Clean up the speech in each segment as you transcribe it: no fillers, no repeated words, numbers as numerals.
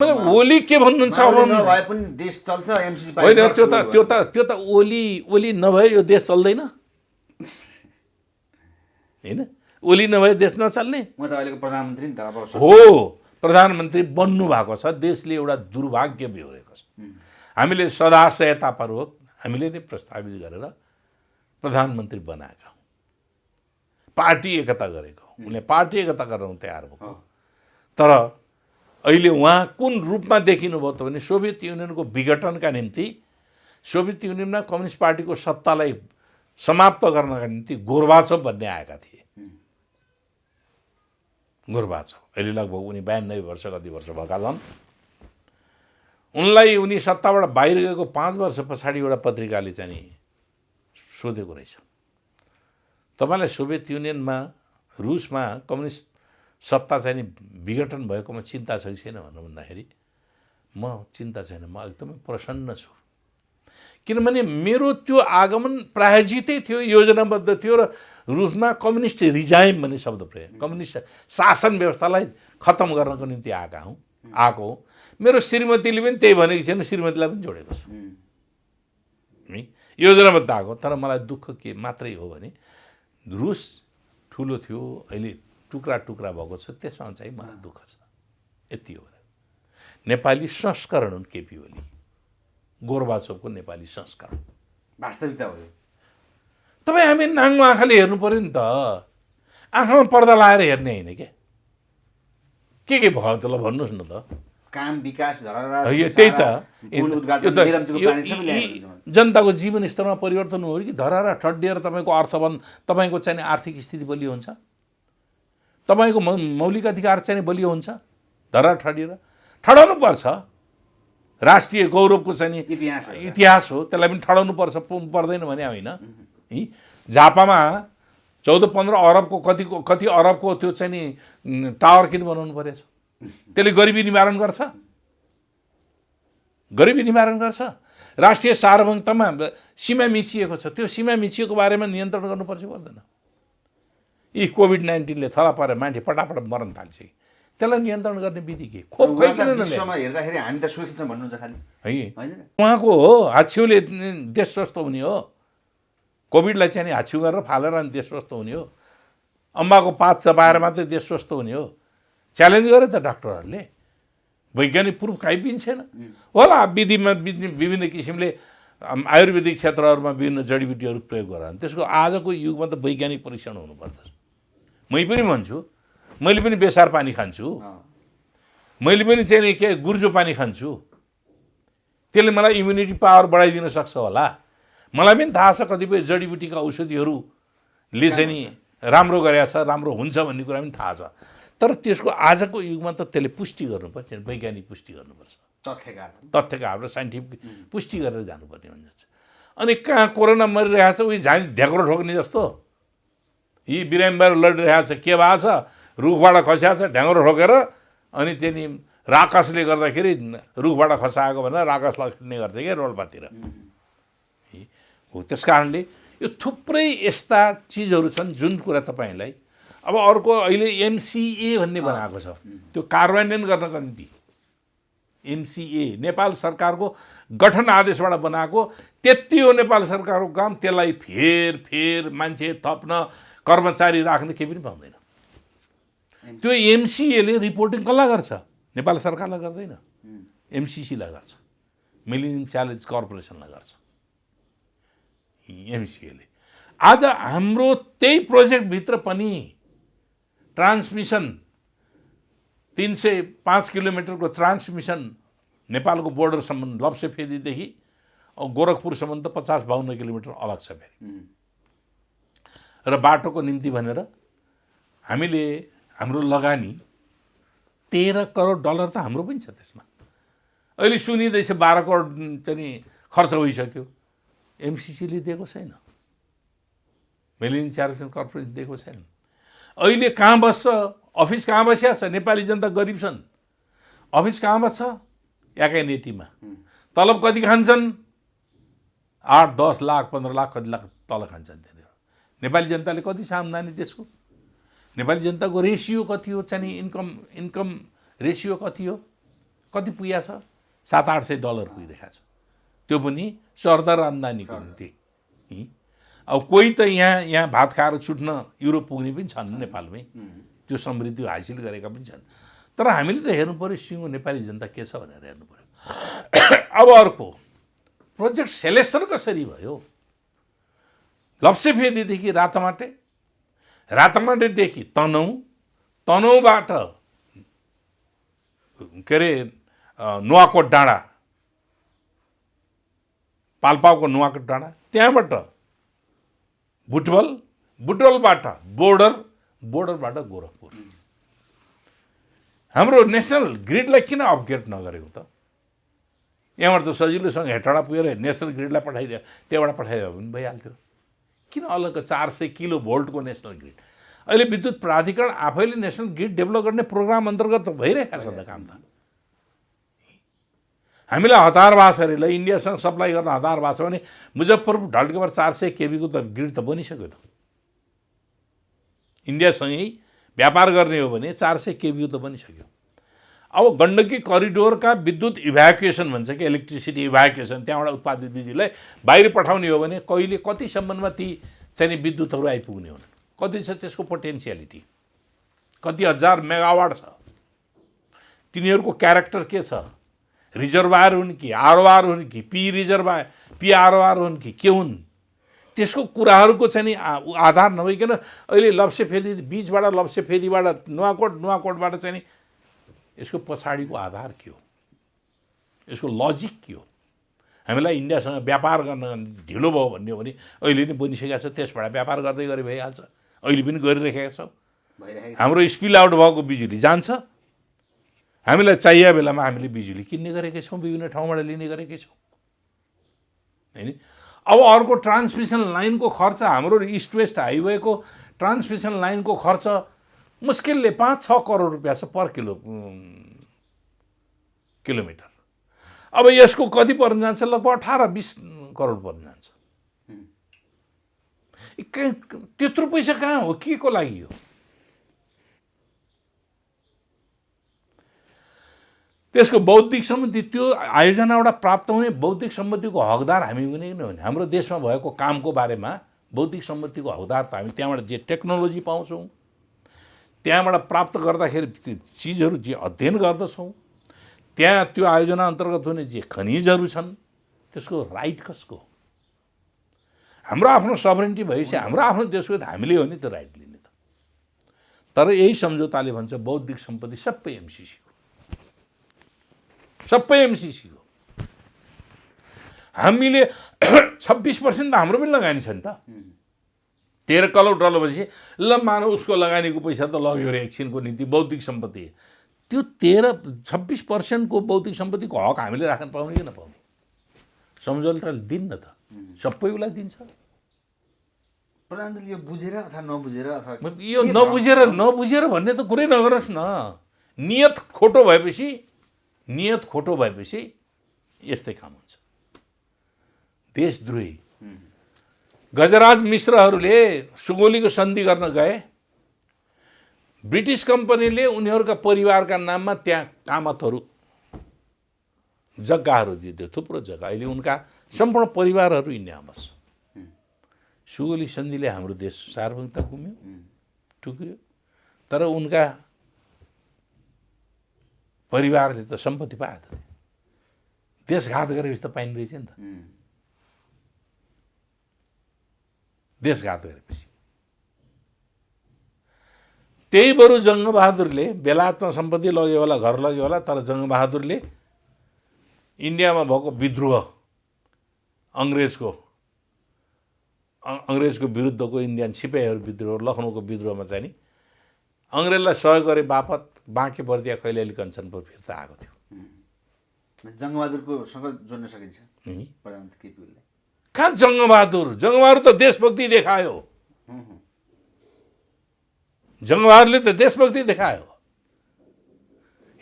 मैले ओली के भन्नुहुन्छ अब नभए पनि देश चल्छ एमसीसी होइन त्यो त ओली नभए यो देश चल्दैन होइन ओली नभए देश नचल्ने म त अहिलेको प्रधानमन्त्री नि त अब हो प्रधानमन्त्री बन्नु भएको छ देशले एउटा दुर्भाग्य बेहोरेको छ हामीले सदाशयतापूर्वक हामीले नै प्रस्तावित गरेर प्रधानमन्त्री बनाएका हौँ पार्टी एकता गरेको उनले पार्टी एकता गर्न तयार भएको तर अहिले उहाँ कुन रूपमा देखिनुभयो त भने सोभियत युनियनको विघटनका निम्ति सोभियत युनियनमा कम्युनिस्ट पार्टीको सत्तालाई समाप्त गर्नका निम्ति गोर्बाचोभ भन्ने आएका थिए गोर्बाचोभ अहिले लगभग उनी 92 वर्ष कति वर्ष भएका छन् उनलाई उनी सत्ताबाट बाहिर गएको 5 वर्ष पछाडि एउटा पत्रिकाले चाहिँ नि सोधेको रहेछ तपाईँलाई सोभियत युनियनमा रुसमा कम्युनिस्ट सत्ता चाहिँ नि विघटन भएकोमा चिन्ता छ कि छैन भनेर भन्दाखेरि म चिन्ता छैन म एकदमै प्रसन्न छु किनभने मेरो त्यो आगमन प्रायोजितै थियो योजनाबद्ध थियो र रुसमा कम्युनिस्ट रिजाइम भन्ने शब्द प्रयोग कम्युनिस्ट शासन व्यवस्थालाई खत्तम गर्नको निम्ति आएको हो मेरो श्रीमतीले पनि त्यही भनेको छैन श्रीमतीलाई पनि जोडेको छु योजनाबद्ध आएको तर मलाई दुःख के मात्रै हो भने रुस ठुलो थियो अहिले टुक्रा टुक्रा भएको छ त्यसमा चाहिँ मलाई दुःख छ यति हो नेपाली संस्करण हुन् केपी ओली गोर्बाचोभको नेपाली संस्करण वास्तविकता हो तपाईँ हामी नाङ्गो आँखाले हेर्नु पर्यो नि त आँखामा पर्दा लाएर हेर्ने होइन के भयो त ल भन्नुहोस् न त काम विकास त्यही त जनताको जीवन स्तरमा परिवर्तन हो कि धरारा ठड्डिएर तपाईँको अर्थवन तपाईँको चाहिँ आर्थिक स्थिति बलियो हुन्छ तपाईँको मौलिक अधिकार चाहिँ बलियो हुन्छ धरारा ठडिएर ठडाउनु पर्छ राष्ट्रिय गौरवको चाहिँ इतिहास हो त्यसलाई पनि ठडाउनु पर्छ पर्दैन भने होइन झापामा 14-15 अरबको कति अरबको त्यो चाहिँ नि टावर किन बनाउनु परेछ त्यसले गरिबी निवारण गर्छ राष्ट्रिय सार्वभौमतामा सीमा मिचिएको छ त्यो सीमा मिचिएको बारेमा नियन्त्रण गर्नुपर्छ पर्दैन यी कोभिड-19ले थला परेर मान्छे पटापट मर्न थाल्छ त्यसलाई नियन्त्रण गर्ने विधि के खोप खैकिन विश्वमा हेर्दाखेरि हामी त सुरक्षित छौँ भन्नुहुन्छ खालि हैन उहाँको हो हाछिउले देश स्वस्थ हुने हो कोभिडलाई चाहिँ हाछिउ गरेर फालेर अनि देश स्वस्थ हुने हो अम्बाको पात चपाएर मात्रै देश स्वस्थ हुने हो च्यालेन्ज गरे त डाक्टरहरूले वैज्ञानिक प्रुफ काहीँ पनि छैन होला विधिमा विभिन्न किसिमले आयुर्वेदिक क्षेत्रहरूमा विभिन्न जडीबुटीहरू प्रयोग गरेर त्यसको आजको युगमा त वैज्ञानिक परीक्षण हुनुपर्छ मै पनि भन्छु मैले पनि बेसार पानी खान्छु मैले पनि चाहिँ के गुर्जो पानी खान्छु त्यसले मलाई इम्युनिटी पावर बढाइदिन सक्छ होला मलाई पनि थाहा छ कतिपय जडीबुटीका औषधिहरूले चाहिँ नि राम्रो गरेको छ राम्रो हुन्छ भन्ने कुरा पनि थाहा छ तर त्यसको आजको युगमा त त्यसले पुष्टि गर्नुपर्छ वैज्ञानिक पुष्टि गर्नुपर्छ तथ्यका हाम्रो साइन्टिफिक पुष्टि गरेर जानुपर्ने हुन्छ अनि कहाँ कोरोना मरिरहेको छ उयो झाइ ढ्याक्रो ठोक्ने जस्तो यी बिरामीबाट लडिरहेको छ के भएको छ रुखबाट खस्या छ ढ्याङ्ग्रो ठोकेर अनि चाहिँ नि राकसले गर्दाखेरि रुखबाट खसाएको भनेर राकस लग्ने गर्छ क्या रोल्पातिर हो त्यस कारणले यो थुप्रै यस्ता चिजहरू छन् जुन कुरा तपाईँलाई अब अर्को अहिले एमसिए भन्ने बनाएको छ त्यो कार्यान्वयन गर्नको निम्ति एमसिए नेपाल सरकारको गठन आदेशबाट बनाएको त्यति हो नेपाल सरकारको काम त्यसलाई फेर मान्छे थप्न कर्मचारी राख्न केही पनि पाउँदैन त्यो एमसिएले रिपोर्टिङ कसलाई गर्छ नेपाल सरकारलाई गर्दैन एमसिसीलाई गर्छ मिलेनियम च्यालेन्ज कर्पोरेसनलाई गर्छ एमसिएले आज हाम्रो त्यही प्रोजेक्टभित्र पनि ट्रान्समिसन 305 किलोमिटरको ट्रान्समिसन नेपालको बोर्डरसम्म लप्सेफेदीदेखि गोरखपुरसम्म त 50-52 किलोमिटर अलग छ फेरि र बाटोको निम्ति भनेर हामीले हाम्रो लगानी 13 करोड डलर त हाम्रो पनि छ त्यसमा अहिले सुनिँदैछ 12 करोड चाहिँ खर्च भइसक्यो एमसिसीले दिएको छैन मिलेनियम च्यालेन्ज कर्पोरेसन दिएको छैन अहिले कहाँ बस्छ अफिस कहाँ बसिया छ नेपाली जनता गरिब छन् अफिस कहाँ बस्छ एकाइनेटीमा तलब कति खान्छन् 8-10 लाख 15 लाख कति लाख तल खान्छन् त्यहाँनिर नेपाली जनताले कति छ आम्दानी त्यसको नेपाली जनताको रेसियो कति हो चाहिँ इन्कम रेसियो कति हो कति पुगेको छ? $700-800 पुगिरहेको छ। त्यो पनि सरदर आम्दानीको निम्ति। अब कोही त यहाँ भात खाएर छुट्न युरोप पुग्ने पनि छन् नेपालमै, त्यो समृद्धि हासिल गरेका पनि छन्। तर हामीले त हेर्नु पऱ्यो सिङ्गो नेपाली जनता के छ भनेर हेर्नु पऱ्यो। अब अर्को प्रोजेक्ट सेलेक्सन कसरी भयो? लप्सेफेदीदेखि रातमाटे, रातमाटेदेखि तनहुँ, तनहुँबाट के अरे नुवाकोट डाँडा, पाल्पाको नुवाकोट डाँडा, त्यहाँबाट बुटवल, बुटवलबाट बोर्डरबाट गोरखपुर। हाम्रो नेसनल ग्रिडलाई किन अपग्रेड नगरेको त? यहाँबाट त सजिलोसँग हेटौँडा पुगेर नेसनल ग्रिडलाई पठाइदियो, त्यहाँबाट पठाइदियो भने भइहाल्थ्यो। किन अलग 400 किलोभोल्टको नेसनल ग्रिड? अहिले विद्युत प्राधिकरण आफैले नेसनल ग्रिड डेभलप गर्ने प्रोग्राम अन्तर्गत भइरहेको छ त काम त। हामीलाई हतार भएको छ अरे, ल इन्डियासँग सप्लाई गर्न हतार भएको छ भने मुजफ्फरपुर ढल्केबाट 400 केबीको त ग्रिड त बनिसक्यो त। इन्डियासँगै व्यापार गर्ने हो भने 400 केबीको त बनिसक्यो। अब गण्डकी करिडोरका विद्युत इभ्याकुएसन भन्छ कि इलेक्ट्रिसिटी इभ्याकुएसन, त्यहाँबाट उत्पादित बिजुलीलाई बाहिर पठाउने हो भने कहिले कति सम्बन्धमा ती चाहिँ विद्युतहरू आइपुग्ने हुन्, कति छ त्यसको पोटेन्सियालिटी, कति हजार मेगावाट छ, तिनीहरूको क्यारेक्टर के छ, रिजर्भायर हुन् कि आरओआर हुन् कि पी रिजर्भायर पी आरओआर हुन् कि के हुन्, त्यसको कुराहरूको चाहिँ आधार नभइकन अहिले लप्सेफेदी बिचबाट लप्सेफेदीबाट नुवाकोटबाट चाहिँ यसको पछाडिको आधार के हो, यसको लजिक के हो? हामीलाई इन्डियासँग व्यापार गर्न ढिलो भयो भन्ने हो भने अहिले नै बनिसकेको छ, त्यसबाट व्यापार गर्दै गरे भइहाल्छ। अहिले पनि गरिरहेका छौँ। हाम्रो स्पिल आउट भएको बिजुली जान्छ, हामीलाई चाहिएको बेलामा हामीले बिजुली किन्ने गरेकै छौँ, विभिन्न ठाउँबाट लिने गरेकै छौँ हैन। अब अर्को ट्रान्समिसन लाइनको खर्च, हाम्रो इस्ट वेस्ट हाइवेको ट्रान्समिसन लाइनको खर्च मुस्किलले 5-6 करोड रुपियाँ छ पर किलोमिटर। अब यसको कति पर्न जान्छ? लगभग 18-20 करोड पर्न जान्छ। त्यत्रो पैसा कहाँ हो, के को लागि हो? त्यसको बौद्धिक सम्पत्ति, त्यो आयोजनाबाट प्राप्त हुने बौद्धिक सम्पत्तिको हकदार हामी पनि नै हो। हाम्रो देशमा भएको कामको बारेमा बौद्धिक सम्पत्तिको हकदार त हामी त्यहाँबाट जे टेक्नोलोजी पाउँछौँ, त्यहाँबाट प्राप्त गर्दाखेरि चिजहरू जे अध्ययन गर्दछौँ, त्यहाँ त्यो आयोजना अन्तर्गत हुने जे खनिजहरू छन्, त्यसको राइट कसको? हाम्रो आफ्नो सभरेन्टी भएपछि हाम्रो आफ्नो देशको त हामीले हो नि त्यो राइट लिने त। तर यही सम्झौताले भन्छ बौद्धिक सम्पत्ति सबै एमसिसी हो, सबै एमसिसी हो। हामीले 26% त हाम्रो पनि लगानी छ नि त। 13 करोड डलरपछि ल मानव उसको लगानीको पैसा त लग्यो अरे एकछिनको निम्ति बौद्धिक सम्पत्ति, त्यो 26% को बौद्धिक सम्पत्तिको हक हामीले राख्न पाउने कि नपाउने? सम्झौताले दिन्न त, सबै उसलाई दिन्छ। प्रधानमन्त्रीले यो बुझेर अथवा नबुझेर अथवा यो नबुझेर भन्ने त कुरै नगरोस् न। नियत खोटो भएपछि यस्तै काम हुन्छ। देशद्रोही गजराज मिश्रहरूले सुगोलीको सन्धि गर्न गए, ब्रिटिस कम्पनीले उनीहरूका परिवारका नाममा त्यहाँ कामतहरू जग्गाहरू दियो, थुप्रो जग्गा। अहिले उनका सम्पूर्ण परिवारहरू इन्डियामा छ। सुगोली सन्धिले हाम्रो देश सार्वभौमिकता गुम्यो, टुक्रियो, तर उनका परिवारले त सम्पत्ति पायो त। देशघात गरेपछि त पाइने रहेछ नि त। देशघात गरेपछि त्यही बरु जङ्गबहादुरले बेलायतमा सम्पत्ति लग्यो होला, घर लग्यो होला, तर जङ्गबहादुरले इन्डियामा भएको विद्रोह अङ्ग्रेजको विरुद्धको इन्डियन सिपाहीहरू विद्रोह, लखनऊको विद्रोहमा चाहिँ नि अङ्ग्रेजलाई सहयोग गरे बापत बाँके बर्दिया कैलाली कञ्चनपुर फिर्ता आएको थियो। जङ्गबहादुरकोसँग जोड्न सकिन्छ प्रधानमन्त्री केपी ओलीले? कहाँ जङ्गबहादुर त देशभक्ति देखायो। जङ्गबहादुरले त देशभक्ति देखायो।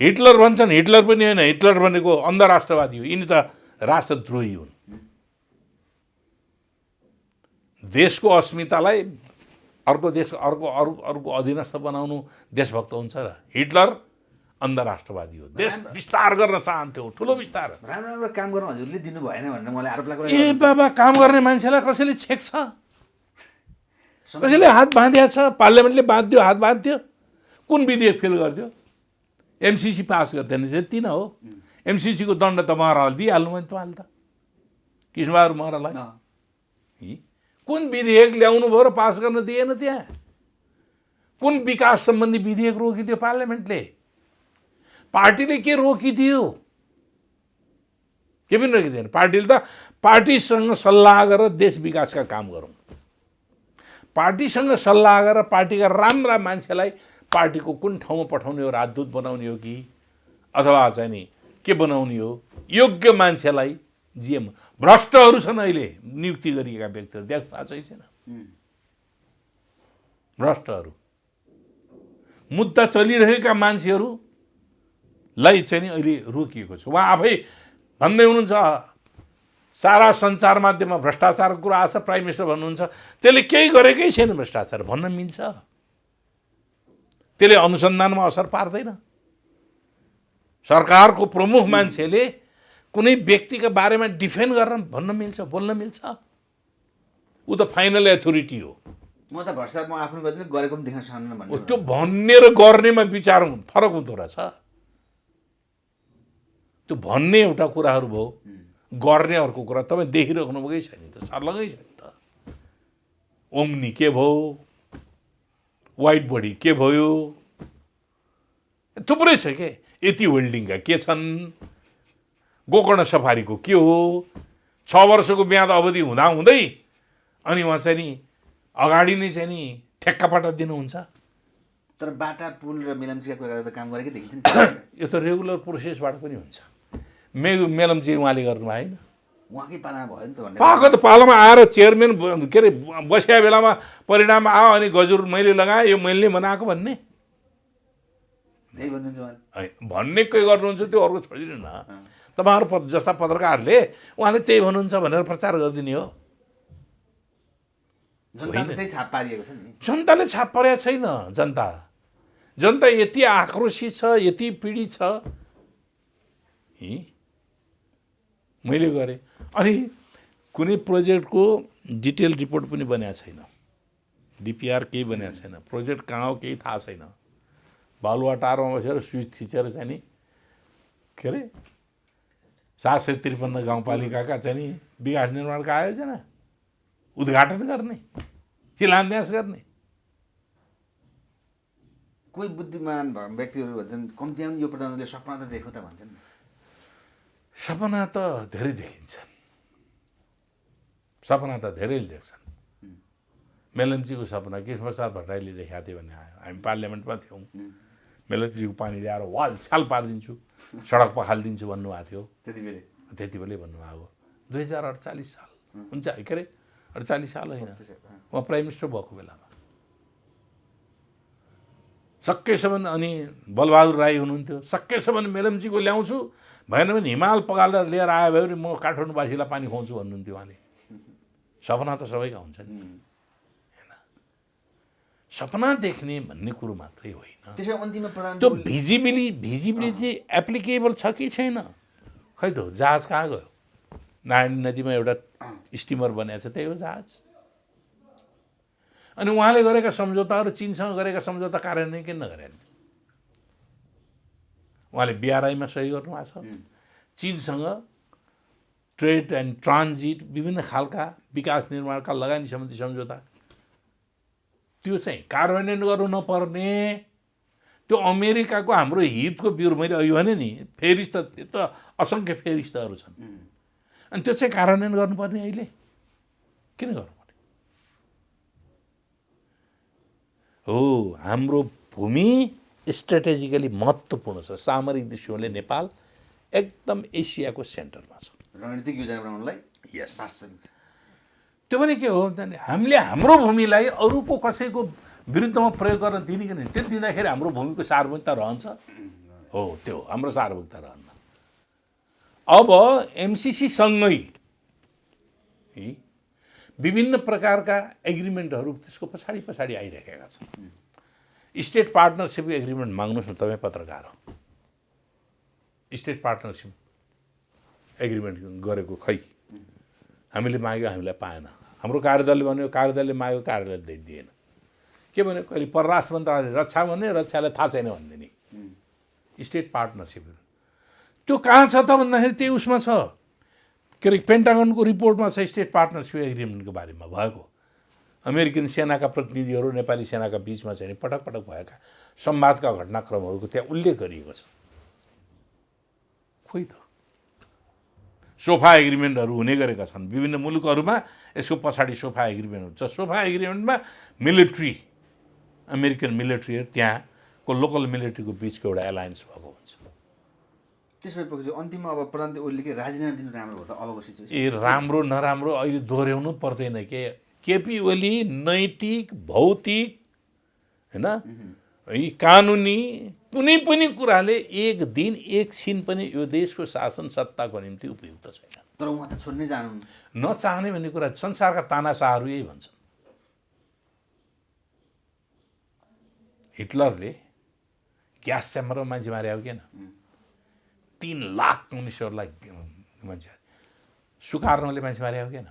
हिटलर भन्छन्, हिटलर पनि होइन, हिटलर भनेको अन्धराष्ट्रवादी हो, यिनी त राष्ट्रद्रोही हुन्। देशको अस्मितालाई अर्को देश अर्को अरूको अधीनस्थ बनाउनु देशभक्त हुन्छ र? हिटलर अन्धराष्ट्रवादी हो, देश विस्तार गर्न चाहन्थ्यो, ठुलो विस्तार। राम्रो राम्रो काम गर्नु हजुरले दिनु भएन भनेर मलाई आरोप लाग्यो। ए बाबा, काम गर्ने मान्छेलाई कसैले छेक्छ? कसैले हात बाँधिया छ? पार्लियामेन्टले बाँध्यो, हात बाँध्यो। कुन विधेयक फेल गरिदियो? एमसिसी पास गर्दैन, त्यति नै हो। एमसिसीको दण्ड त महराले दिइहाल्नु मैले तपाईँले त, कृष्णबहादुर महरालाई। कुन विधेयक ल्याउनु भयो र पास गर्न दिएन? त्यहाँ कुन विकास सम्बन्धी विधेयक रोकिदियो पार्लियामेन्टले? पार्टीले के रोकिदियो? के पनि रोकिदिएन। पार्टीले त पार्टीसँग सल्लाह गरेर देश विकासका काम गरौँ, पार्टीसँग सल्लाह गरेर पार्टीका राम्रा मान्छेलाई पार्टीको कुन ठाउँमा पठाउने हो, राजदूत बनाउने हो कि अथवा चाहिँ नि के बनाउने हो, योग्य मान्छेलाई। जिएम भ्रष्टहरू छन् अहिले नियुक्ति गरिएका व्यक्तिहरू, देख्नु भएको छैन? भ्रष्टहरू, मुद्दा चलिरहेका मान्छेहरूलाई चाहिँ नि अहिले रोकिएको छ। उहाँ आफै भन्दै हुनुहुन्छ सारा सञ्चार माध्यममा भ्रष्टाचारको कुरा आछ, प्राइम मिनिस्टर भन्नुहुन्छ त्यसले केही गरेकै छैन भ्रष्टाचार भन्न मिल्छ? त्यसले अनुसन्धानमा असर पार्दैन। सरकारको प्रमुख मान्छेले कुनै व्यक्तिका बारेमा डिफेन्ड गरेर भन्न मिल्छ, बोल्न मिल्छ? ऊ त फाइनल अथोरिटी हो। म त भ्रष्टाचार म आफ्नो गर्दिनँ, गरेको पनि देख्न सक्दैन भन्ने। त्यो भन्ने र गर्नेमा विचार फरक हुँदो रहेछ। त्यो भन्ने एउटा कुराहरू भयो, गर्ने अर्को कुरा। तपाईँ देखिराख्नु भएकै छैन त, सर्लगै छैन त। ओम्नी के भयो, वाइट बडी के भयो, थुप्रै छ के। यति होल्डिङका के छन्, गोकर्ण सफारीको के हो, 6 वर्षको म्याद अवधि हुँदाहुँदै अनि उहाँ चाहिँ नि अगाडि नै चाहिँ नि ठेक्कापट्टा दिनुहुन्छ। तर बाटा पुल र मेलम्चीका कुरा गर्दा काम गरेकै देखिन्छ नि। यो त रेगुलर प्रोसेसबाट पनि हुन्छ। मेलम्ची उहाँले गर्नु भएन, उहाँकै पालामा भयो नि त भन्ने। पाएको त पालामा आएर चेयरम्यान के अरे बसिया बेलामा परिणाम आयो अनि गजुर मैले लगाएँ, यो मैले बनाएको भन्ने त्यही भन्नुहुन्छ उहाँले। भन्ने के गर्नुहुन्छ त्यो अर्को छोडिदिनु न। तपाईँहरू जस्ता पत्रकारले उहाँले त्यही भन्नुहुन्छ भनेर प्रचार गरिदिने हो। जनताले त्यही छाप पारिएको छ नि। जनताले छाप परेको छैन। जनता यति आक्रोशित छ, यति पीडित छ। मैले गरेँ अनि कुनै प्रोजेक्टको डिटेल रिपोर्ट पनि बनाएको छैन, डिपिआर केही बनाएको छैन, प्रोजेक्ट कहाँ हो केही थाहा छैन। बालुवाटारमा बसेर स्विच थिचेर चाहिँ नि के अरे 753 गाउँपालिकाका चाहिँ नि विकास निर्माणका आयोजना उद्घाटन गर्ने, शिलान्यास गर्ने। कोही बुद्धिमान व्यक्तिहरू भन्छन् कम्तीमा पनि यो प्रधानमन्त्रीले सपना त देख्यो त भन्छन्। सपना त धेरै देखिन्छ, सपना त धेरैले देख्छन्। मेलम्चीको सपना कृष्णप्रसाद भट्टराईले देखाएको थियो भन्ने आयो। हामी पार्लियामेन्टमा थियौँ, मेलम्चीको पानी ल्याएर वाल छाल पारिदिन्छु, सडक पखालिदिन्छु भन्नुभएको थियो। त्यति बेलै भन्नुभएको 2048 साल हुन्छ के अरे 48 साल होइन, उहाँ प्राइम मिनिस्टर भएको बेलामा। सकेसम्म अनि बलबहादुर राई हुनुहुन्थ्यो, सकेसम्म मेलम्चीको ल्याउँछु, भएन भने हिमाल पगालेर लिएर आयो भने म काठमाडौँवासीलाई पानी खुवाउँछु भन्नुहुन्थ्यो उहाँले। सपना त सबैका हुन्छ नि होइन, सपना देख्ने भन्ने कुरो मात्रै होइन, त्यो भिजिबिलिटी एप्लिकेबल छ कि छैन। खै त जहाज कहाँ गयो? नारायणी नदीमा एउटा स्टिमर बनेको छ, त्यही हो जहाज। अनि उहाँले गरेका सम्झौताहरू, चीनसँग गरेका सम्झौता कार्यान्वयन किन नगरे? उहाँले बिआरआईमा सही गर्नुभएको छ, चीनसँग ट्रेड एन्ड ट्रान्जिट विभिन्न खालका विकास निर्माणका लगानी सम्बन्धी सम्झौता, त्यो चाहिँ कार्यान्वयन गर्नु नपर्ने। त्यो अमेरिकाको हाम्रो हितको विरुद्ध मैले अघि भने नि फेरिस्त, त्यो त असङ्ख्य फेरिस्तहरू छन्, अनि त्यो चाहिँ कार्यान्वयन गर्नुपर्ने। अहिले किन गर्नुपर्ने हो? हाम्रो भूमि स्ट्राटेजिकली महत्त्वपूर्ण छ, सामरिक दृष्टिकोणले नेपाल एकदम एसियाको सेन्टरमा छ। रणनीतिक योजना बनाउनलाई यस, वास्तविक छ। त्यो पनि के हो भने हामीले हाम्रो भूमिलाई अरूको कसैको विरुद्धमा प्रयोग गर्न दिने कि नहीं, त्यो दिँदाखेरि हाम्रो भूमिको सार्वभौमिकता रहन्छ हो, त्यो हाम्रो सार्वभौमिकता रहन्न। अब एमसिसीसँगै विभिन्न प्रकारका एग्रिमेन्टहरू त्यसको पछाडि आइरहेका छन्। स्टेट पार्टनरसिप एग्रिमेन्ट माग्नुहोस् न, तपाईँ पत्रकार हो, स्टेट पार्टनरसिप एग्रिमेन्ट गरेको खै हामीले माग्यो हामीलाई पाएन हाम्रो कार्यदलले भन्यो कार्यदलले माग्यो कार्यालयले दिएन के भन्यो कहिले परराष्ट्र मन्त्रालयले रक्षा भन्ने रक्षालाई थाहा छैन भन्ने नि स्टेट पार्टनरसिपहरू त्यो कहाँ छ त भन्दाखेरि त्यही उसमा छ के अरे पेन्टागनको रिपोर्टमा छ स्टेट पार्टनरसिप एग्रिमेन्टको बारेमा भएको अमेरिकन सेनाका प्रतिनिधिहरू नेपाली सेनाका बिचमा चाहिँ पटक पटक भएका संवादका घटनाक्रमहरूको त्यहाँ उल्लेख गरिएको छ खोइ त सोफा एग्रिमेन्टहरू हुने गरेका छन् विभिन्न मुलुकहरूमा यसको पछाडि सोफा एग्रिमेन्ट हुन्छ सोफा एग्रिमेन्टमा मिलिट्री अमेरिकन मिलिट्रीहरू त्यहाँको लोकल मिलिट्रीको बिचको एउटा एलायन्स भएको हुन्छ त्यसो भएपछि अन्तिममा अब प्रधानमन्त्री ओलीले राजीनामा दिनु राम्रो हो त अबको सिचुएसन ए राम्रो नराम्रो अहिले दोहोऱ्याउनु पर्दैन केपी ओली नैतिक भौतिक होइन यी कानुनी कुनै पनि कुराले एक दिन एकछिन पनि यो देशको शासन सत्ताको निम्ति उपयुक्त छैन तर उहाँ त छोड्नै जानु नचाहने भन्ने कुरा संसारका तानाशाहहरू यही भन्छन् हिटलरले ग्यास च्याम्बरमा मान्छे मारे हो किन 3 लाख कम्युनिस्टहरूलाई मान्छे सुकार्नोले मान्छे मारे हो किन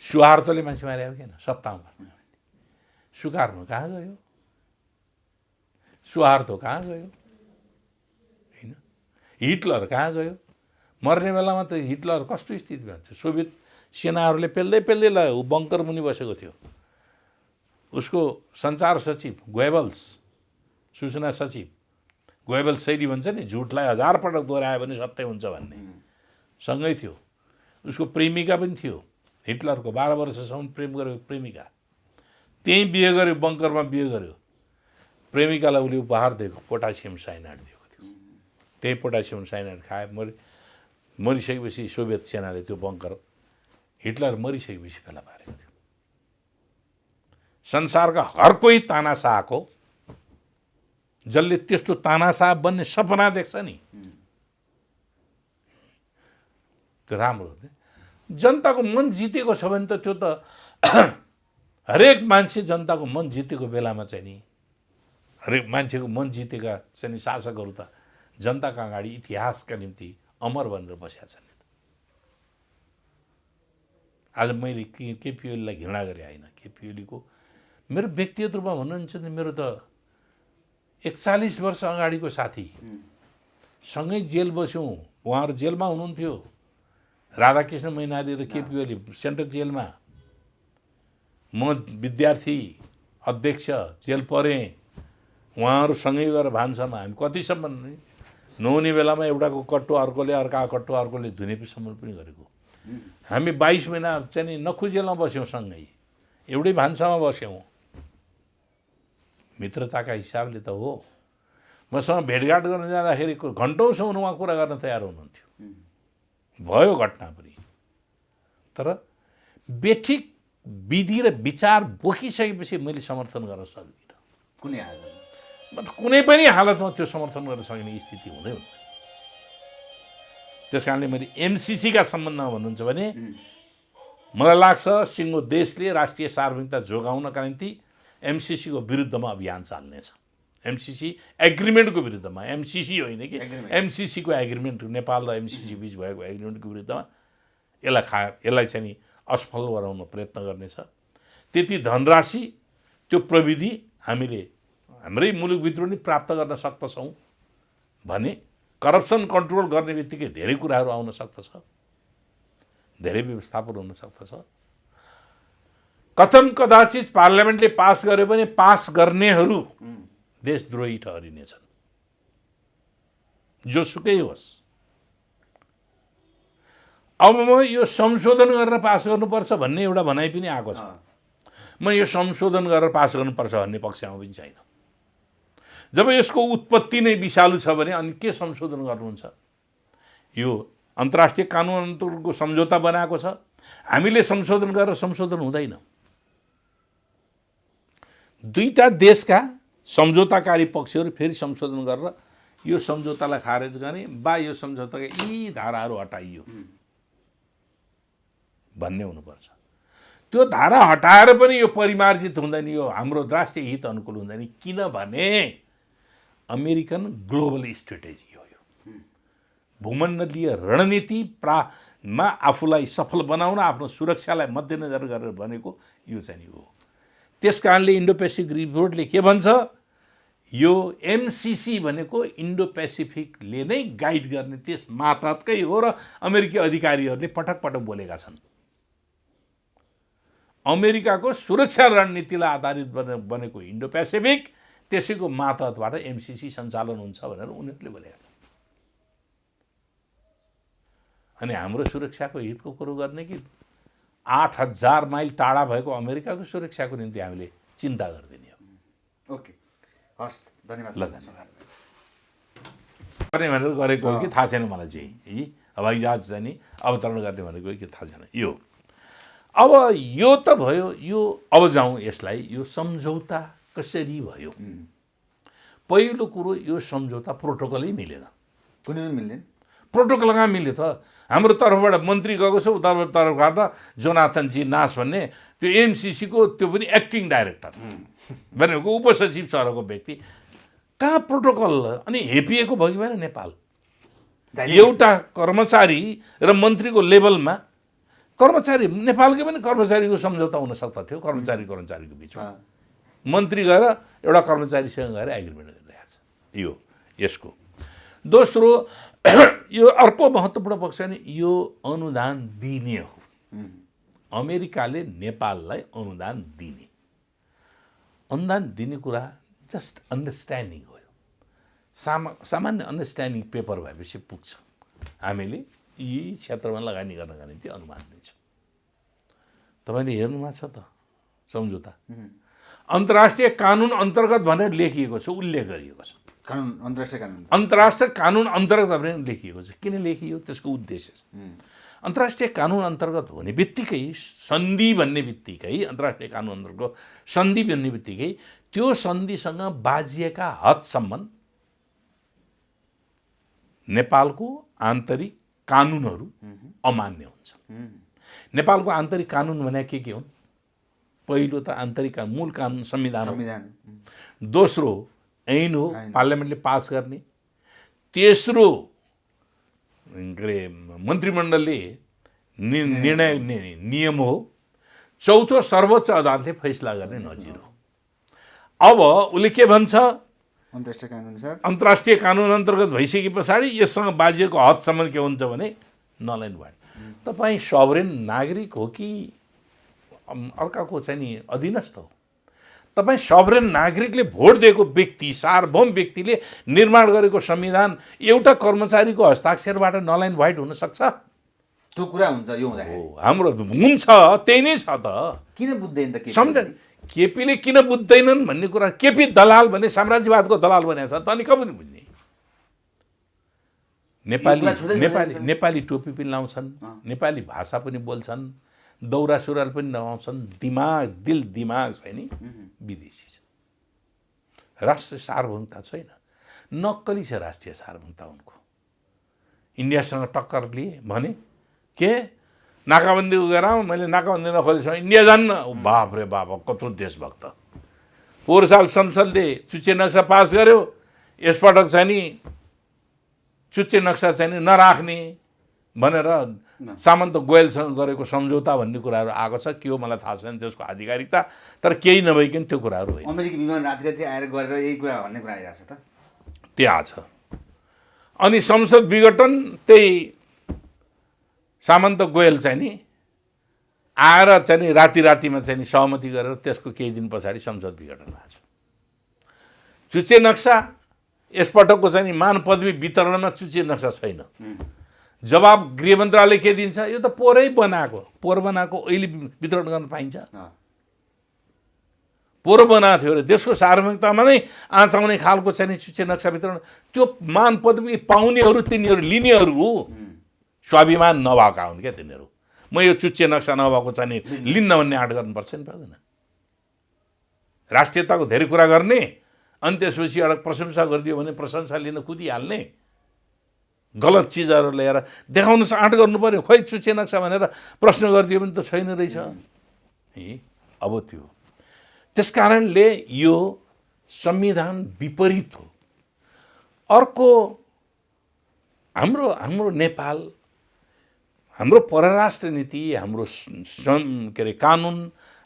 सुहार्तोले मान्छे मारे हो किन सत्तामा सुकार्नु कहाँ गयो सुहार्तो कहाँ गयो होइन हिटलर कहाँ गयो मर्ने बेलामा त हिटलर कस्तो स्थितिमा थियो सोभियत सेनाहरूले पेल्दै पेल्दै लाग्यो ऊ बङ्कर मुनि बसेको थियो उसको सञ्चार सचिव गोएबल्स सूचना सचिव गोएबल्स शैली भन्छ नि झुटलाई 1000 पटक दोहोऱ्यायो भने सत्य हुन्छ भन्ने सँगै थियो उसको प्रेमिका पनि थियो हिटलरको 12 वर्षसम्म प्रेम गरेको प्रेमिका त्यहीँ बिहे गर्यो बङ्करमा बिहे गर्यो प्रेमिकालाई उसले उपहार दिएको पोटासियम साइनाइड दिएको थियो त्यही पोटासियम साइनाइड खायो मरिसकेपछि सोभियत सेनाले त्यो बङ्कर हिटलर मरिसकेपछि फेला पारेको थियो संसारका हर कोही तानाशाहको जसले त्यस्तो तानाशाह बन्ने सपना देख्छ नि त्यो राम्रो हो जनताको मन जितेको छ भने त त्यो त हरेक मान्छे जनताको मन जितेको बेलामा चाहिँ नि हरेक मान्छेको मन जितेका चाहिँ नि शासकहरू त जनताका अगाडि इतिहासका निम्ति अमर बनेर बसेका छन् नि त आज मैले केपी ओलीलाई घृणा गरेँ होइन केपी ओलीको मेरो व्यक्तिगत रूपमा भन्नुहुन्छ भने मेरो त 41 वर्ष अगाडिको साथी सँगै जेल बस्यौँ उहाँहरू जेलमा हुनुहुन्थ्यो राधाकृष्ण मैनाली र केपी ओली सेन्ट्रल जेलमा म विद्यार्थी अध्यक्ष जेल परेँ उहाँहरू सँगै गएर भान्सामा हामी कतिसम्म नहुने बेलामा एउटाको कट्टो अर्कोले अर्काको कट्टो अर्कोले धुनेसम्म पनि गरेको हामी 22 महिना चाहिँ नखुजेलमा बस्यौँ सँगै एउटै भान्सामा बस्यौँ मित्रताका हिसाबले त हो मसँग भेटघाट गर्न जाँदाखेरि घन्टौँसम्म उहाँ कुरा गर्न तयार हुनुहुन्थ्यो भयो घटना पनि तर बेठिक विधि र विचार बोकिसकेपछि मैले समर्थन गर्न सक्दिनँ कुनै हालतमा मतलब कुनै पनि हालतमा त्यो समर्थन गर्न सक्ने स्थिति हुँदै हुँदैन त्यस कारणले मैले एमसिसीका सम्बन्धमा भन्नुहुन्छ भने मलाई लाग्छ सिङ्गो देशले राष्ट्रिय सार्वभौमिकता जोगाउनका निम्ति एमसिसीको विरुद्धमा अभियान चाल्नेछ एमसिसी एग्रिमेन्टको विरुद्धमा एमसिसी होइन कि एमसिसीको एग्रिमेन्ट नेपाल र एमसिसी बिच भएको एग्रिमेन्टको विरुद्धमा यसलाई चाहिँ नि असफल गराउन प्रयत्न गर्नेछ त्यति धनराशि त्यो प्रविधि हामीले हाम्रै मुलुकभित्र पनि प्राप्त गर्न सक्दछौँ भने करप्सन कन्ट्रोल गर्ने बित्तिकै धेरै कुराहरू आउन सक्दछ धेरै व्यवस्थापन हुन सक्दछ कथम कदाचित पार्लियामेन्टले पास गर्यो भने पास गर्नेहरू देशद्रोही ठहरिनेछन् जोसुकै होस् अब म यो संशोधन गरेर पास गर्नुपर्छ भन्ने एउटा भनाइ पनि आएको छ म यो संशोधन गरेर पास गर्नुपर्छ भन्ने पक्षमा पनि छैन जब यसको उत्पत्ति नै विषालु छ भने अनि के संशोधन गर्नुहुन्छ यो अन्तर्राष्ट्रिय कानुन अन्तर्गतको सम्झौता बनाएको छ हामीले संशोधन गरेर संशोधन हुँदैन दुईटा देशका सम्झौताकारी पक्षहरू फेरि संशोधन गरेर यो सम्झौतालाई खारेज गर्ने वा यो सम्झौताका यी धाराहरू हटाइयो भन्ने हुनुपर्छ त्यो धारा हटाएर पनि यो परिमार्जित हुँदैन यो हाम्रो राष्ट्रिय हित अनुकूल हुँदैन किनभने अमेरिकन ग्लोबल स्ट्रेटेजी हो भूमण्डलीय रणनीति मा आफूलाई सफल बनाउन आफ्नो सुरक्षालाई मध्यनजर गरेर बनेको यो चाहिँ नि हो। त्यस कारणले इन्डो पेसिफिक रिपोर्टले के भन्छ, यो एमसिसी भनेको इन्डो पेसिफिकले नै गाइड गर्ने त्यस मातहतकै हो र अमेरिकी अधिकारीहरूले पटक पटक बोलेका छन्। अमेरिकाको सुरक्षा रणनीतिलाई आधारित बनेको इन्डो पेसिफिक त्यसैको मातहतबाट एमसिसी सञ्चालन हुन्छ भनेर उनीहरूले बोलेका छन्। अनि हाम्रो सुरक्षाको हितको कुरो गर्ने कि 8000 माइल टाढा भएको अमेरिकाको सुरक्षाको निम्ति हामीले चिन्ता गरिदिने हो। ओके, हस्, धन्यवाद। ल, धन्यवाद। गर्ने भनेर गरेको हो कि थाहा छैन मलाई चाहिँ। यी हवाई जहाज चाहिँ नि अवतरण गर्ने भनेको कि थाहा छैन। यो अब यो त भयो, यो अब जाउँ यसलाई, यो सम्झौता कसरी भयो। पहिलो कुरो, यो सम्झौता प्रोटोकलै मिलेन। कुनै पनि मिल्दैन। प्रोटोकल कहाँ मिल्यो त? हाम्रो तर्फबाट मन्त्री गएको छ, उता तर्फबाट जोनाथन जी नास भन्ने त्यो एमसिसीको त्यो पनि एक्टिङ डाइरेक्टर भनेको उपसचिव सरको व्यक्ति, कहाँ प्रोटोकल? अनि हेपिएको भयो कि भएन नेपाल? एउटा कर्मचारी र मन्त्रीको लेभलमा कर्मचारी, नेपालकै पनि कर्मचारीको सम्झौता हुन सक्दथ्यो थियो कर्मचारीको बिचमा। मन्त्री गएर एउटा कर्मचारीसँग गएर एग्रिमेन्ट गरिरहेको छ। यो यसको दोस्रो, यो अर्को महत्त्वपूर्ण पक्ष नि यो अनुदान दिने हो। अमेरिकाले नेपाललाई अनुदान दिने कुरा जस्ट अन्डरस्ट्यान्डिङ हो। सामान्य अन्डरस्ट्यान्डिङ पेपर भएपछि पुग्छ। हामीले यी क्षेत्रमा लगानी गर्नका निम्ति अनुमान दिन्छौँ। तपाईँले हेर्नुमा छ त सम्झौता अन्तर्राष्ट्रिय कानुन अन्तर्गत भनेर लेखिएको छ, उल्लेख गरिएको छ। अन्तर्राष्ट्रिय कानुन अन्तर्गत भनेर लेखिएको छ। किन लेखियो? त्यसको उद्देश्य छ। अन्तर्राष्ट्रिय कानुन अन्तर्गत हुने बित्तिकै, सन्धि भन्ने बित्तिकै, अन्तर्राष्ट्रिय कानुन अन्तर्गत सन्धि भन्ने बित्तिकै त्यो सन्धिसँग बाजिएका हदसम्म नेपालको आन्तरिक कानुनहरू अमान्य हुन्छ। नेपालको आन्तरिक कानुन भने के हुन्? पहिलो त आन्तरिक मूल कानुन संविधान हो। दोस्रो ऐन हो, पार्लियामेन्टले पास गर्ने। तेस्रो मन्त्रीमण्डलले निर्णय नियम हो। चौथो सर्वोच्च अदालतले फैसला गर्ने नजिर हो। अब उसले के भन्छ? अन्तर्राष्ट्रिय कानुन अन्तर्गत भइसके पछाडि यससँग बाजिएको हदसम्म के हुन्छ भने नल एन्ड भोइड। तपाईँ सभरेन नागरिक हो कि अर्काको चाहिँ नि अधीनस्थ हो? तपाईँ सभरेन नागरिकले भोट दिएको व्यक्ति, सार्वभौम व्यक्तिले निर्माण गरेको संविधान एउटा कर्मचारीको हस्ताक्षरबाट नल एन्ड भोइड हुन सक्छ? त्यो कुरा हुन्छ। यो हुँदाखेरि हाम्रो हुन्छ, त्यही नै छ त। किन बुझ्दैन त? सम्झ केपीले किन बुझ्दैनन् भन्ने कुरा। केपी दलाल भने साम्राज्यवादको दलाल भनेको छ त, अनि कहिले बुझ्ने? नेपाली टोपी पनि लाउँछन्, नेपाली भाषा पनि बोल्छन्, दौरा सुरुवाल पनि लगाउँछन्। दिमाग चाहिँ नि विदेशी छ। राष्ट्रिय सार्वभौमता छैन, नक्कली छ राष्ट्रिय सार्वभौमता उनको। इन्डियासँग टक्कर लिए भने के नाकाबन्दी गराउँ, मैले नाकाबन्दी नखोलेसम्म इन्डिया जान्न। बाप रे बाप, कत्रो देशभक्त। पोहोर साल संसदले चुच्चे नक्सा पास गर्यो। यसपटक चाहिँ नि चुच्चे नक्सा चाहिँ नि नराख्ने भनेर सामन्त गोयलसँग गरेको सम्झौता भन्ने कुराहरू आएको छ। के हो मलाई थाहा छैन त्यसको आधिकारिकता, तर केही नभइकन त्यो कुराहरू होइन। अमेरिकी विमान राति आएर गरेर यही कुरा भन्ने कुरा आइरहेको छ त, त्यहाँ छ। अनि संसद विघटन त्यही सामन्त गोयल चाहिँ नि आएर चाहिँ नि रातिमा चाहिँ नि सहमति गरेर त्यसको केही दिन पछाडि संसद विघटन भएको छ। चुच्चे नक्सा यसपटकको चाहिँ नि मान पदवी वितरणमा चुच्चे नक्सा छैन। जवाब गृह मन्त्रालय के दिन्छ? यो त पोहोर बनाएको अहिले वितरण गर्न पाइन्छ? पोहोर बनाएको थियो र देशको सार्वभौमिकतामा नै आँच आउने खालको चाहिँ नि चुच्चे नक्सा वितरण। त्यो मान पदवी पाउनेहरू तिनीहरू लिनेहरू हो, स्वाभिमान नभएका हुन् क्या तिनीहरू। म यो चुच्चे नक्सा नभएको चाहिँ नि लिन्न भन्ने आँट गर्नुपर्छ नि पर्दैन? राष्ट्रियताको धेरै कुरा गर्ने अनि त्यसपछि एउटा प्रशंसा गरिदियो भने प्रशंसा लिन कुदिहाल्ने, गलत चिजहरू ल्याएर देखाउन आँट गर्नु पर्यो। खोइ चुच्चे नक्सा भनेर प्रश्न गरिदियो भने त छैन रहेछ। अब त्यो त्यस कारणले यो संविधान विपरीत हो। अर्को हाम्रो हाम्रो नेपाल, हाम्रो परराष्ट्र नीति, हाम्रो के अरे कानुन,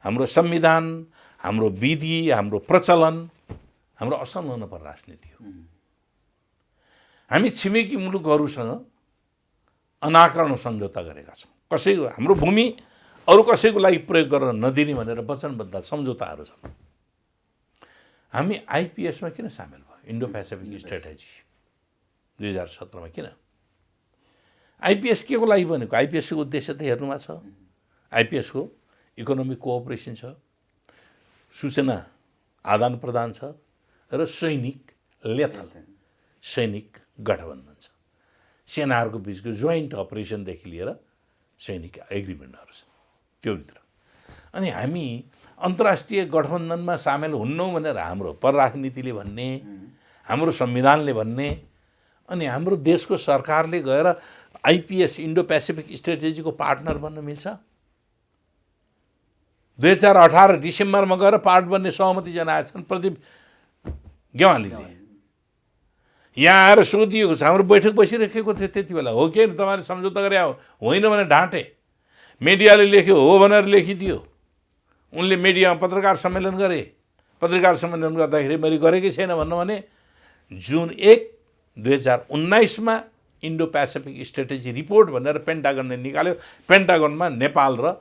हाम्रो संविधान, हाम्रो विधि, हाम्रो प्रचलन, हाम्रो असंलग्न परराष्ट्र नीति हो। हामी छिमेकी मुलुकहरूसँग अनाकरण सम्झौता गरेका छौँ। कसैको हाम्रो भूमि अरू कसैको लागि प्रयोग गर्न नदिने भनेर वचनबद्ध सम्झौताहरू छन्। हामी आइपिएसमा किन सामेल भयो? इन्डो पेसिफिक स्ट्र्याटेजी 2017 मा किन? आइपिएस के को लागि बनेको? आइपिएसको उद्देश्य त हेर्नुमा छ। आइपिएसको इकोनोमिक कोअपरेसन छ, सूचना आदान प्रदान छ र सैनिक लेथल सैनिक गठबन्धन छ। सेनाहरूको बिचको जोइन्ट अपरेसनदेखि लिएर सैनिक एग्रिमेन्टहरू छन् त्योभित्र। अनि हामी अन्तर्राष्ट्रिय गठबन्धनमा सामेल हुन्नौँ भनेर हाम्रो परराष्ट्र नीतिले भन्ने, हाम्रो संविधानले भन्ने, अनि हाम्रो देशको सरकारले गएर आइपिएस इन्डो पेसिफिक स्ट्र्याटेजीको पार्टनर बन्न मिल्छ? 2018 डिसेम्बरमा गएर पार्ट बन्ने सहमति जनाएछन् प्रदीप गेवालीले। यहाँ आएर सोधिएको छ, हाम्रो बैठक बसिरहेको थियो त्यति बेला, हो कि तपाईँले सम्झौता गरे होइन भने ढाँटे। मिडियाले लेख्यो हो भनेर लेखिदियो। उनले मिडियामा पत्रकार सम्मेलन गरे। पत्रकार सम्मेलन गर्दाखेरि मैले गरेकै छैन भन्नु भने जुन 1, 2019 मा इन्डो पेसिफिक स्ट्र्याटेजी रिपोर्ट भनेर पेन्टागनले निकाल्यो। पेन्टागनमा नेपाल र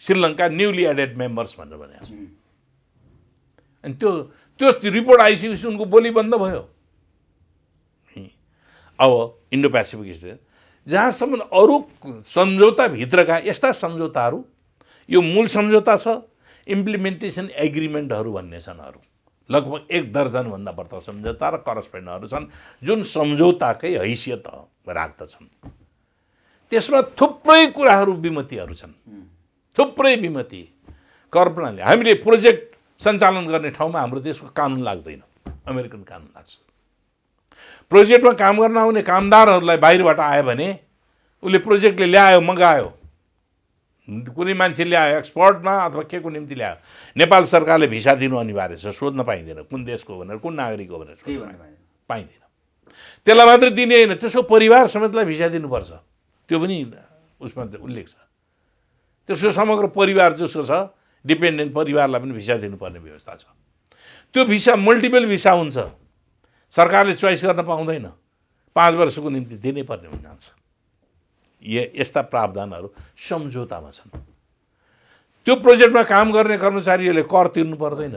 श्रीलङ्का न्युली एडेड मेम्बर्स भनेर भनेको छ। अनि त्यो रिपोर्ट आइसकेपछि उनको बोली बन्द भयो। अब इन्डो पेसिफिक स्ट्र्याटेजी जहाँसम्म अरू सम्झौताभित्रका यस्ता सम्झौताहरू, यो मूल सम्झौता छ, इम्प्लिमेन्टेसन एग्रिमेन्टहरू भन्ने छन् अरू लगभग 1 दर्जनभन्दा बढ्ता सम्झौता र करस्पेन्डहरू छन् जुन सम्झौताकै हैसियत राख्दछन्। त्यसमा थुप्रै कुराहरू विमतिहरू छन्, थुप्रै विमति। कर प्रणाली, हामीले प्रोजेक्ट सञ्चालन गर्ने ठाउँमा हाम्रो देशको कानुन लाग्दैन, अमेरिकन कानुन लाग्छ। प्रोजेक्टमा काम गर्न आउने कामदारहरूलाई बाहिरबाट आयो भने उसले प्रोजेक्टले ल्यायो, मगायो, कुनै मान्छे ल्यायो एक्सपोर्टमा अथवा के को निम्ति ल्यायो, नेपाल सरकारले भिसा दिनु अनिवार्य छ। सोध्न पाइँदैन कुन देशको भनेर, कुन नागरिक हो भनेर पाइँदैन। त्यसलाई मात्रै दिने होइन, त्यसको परिवार समेतलाई भिसा दिनुपर्छ। त्यो पनि उसमा उल्लेख छ। त्यसको समग्र परिवार जसको छ डिपेन्डेन्ट परिवारलाई पनि भिसा दिनुपर्ने व्यवस्था छ। त्यो भिसा मल्टिपल भिसा हुन्छ, सरकारले चोइस गर्न पाउँदैन। 5 वर्षको निम्ति दिनै पर्ने हुन्छ। यस्ता प्रावधानहरू सम्झौतामा छन्। त्यो प्रोजेक्टमा काम गर्ने कर्मचारीहरूले कर तिर्नु पर्दैन।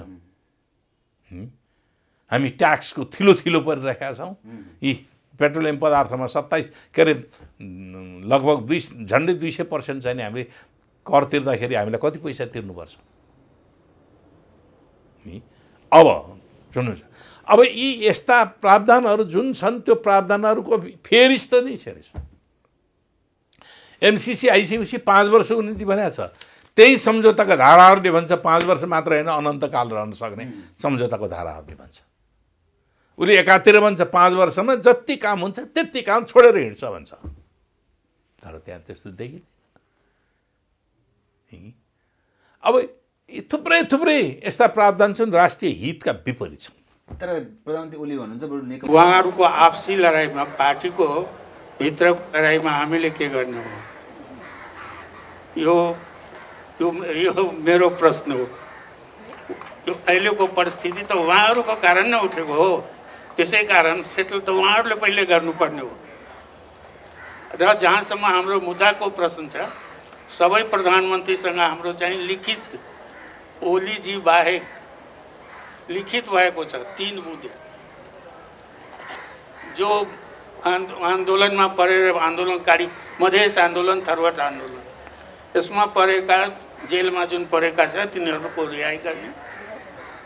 हामी ट्याक्सको थिलो परिरहेका छौँ। यी पेट्रोलियम पदार्थमा 27 के अरे लगभग झन्डै 200% चाहिँ हामीले कर तिर्दाखेरि हामीलाई कति पैसा तिर्नुपर्छ? अब सुन्नुहोस्, अब यी यस्ता प्रावधानहरू जुन छन् त्यो प्रावधानहरूको फेरिस्त नै छ। एमसिसी आइसकेपछि 5 वर्षको नीति भनेको छ। त्यही सम्झौताका धाराहरूले भन्छ 5 वर्ष मात्र होइन, अनन्तकाल रहन सक्ने सम्झौताको धाराहरूले भन्छ। उसले एकातिर भन्छ 5 वर्षमा जति काम हुन्छ त्यति काम छोडेर हिँड्छ भन्छ। तर त्यहाँ त्यस्तो देखिँदैन। अब थुप्रै यस्ता प्रावधान छन् राष्ट्रिय हितका विपरीत छन्। तर प्रधानमन्त्री ओली भन्नुहुन्छ उहाँहरूको आपसी लडाइँमा, पार्टीको भित्रको लडाइँमा हामीले के गर्ने हो? यो मेरो प्रश्न हो। यो अहिलेको परिस्थिति त उहाँहरूको कारण नै उठेको हो। त्यसै कारण सेटल त उहाँहरूले पहिले गर्नुपर्ने हो। र जहाँसम्म हाम्रो मुद्दाको प्रश्न छ, सबै प्रधानमन्त्रीसँग हाम्रो चाहिँ लिखित, ओलीजी बाहेक लिखित भएको छ 3 बुँदे जो आन्दोलनमा परेर आन्दोलनकारी, मधेस आन्दोलन, थरवट आन्दोलन, यसमा परेका, जेलमा जुन परेका छ तिनीहरूको रिहाई गर्ने,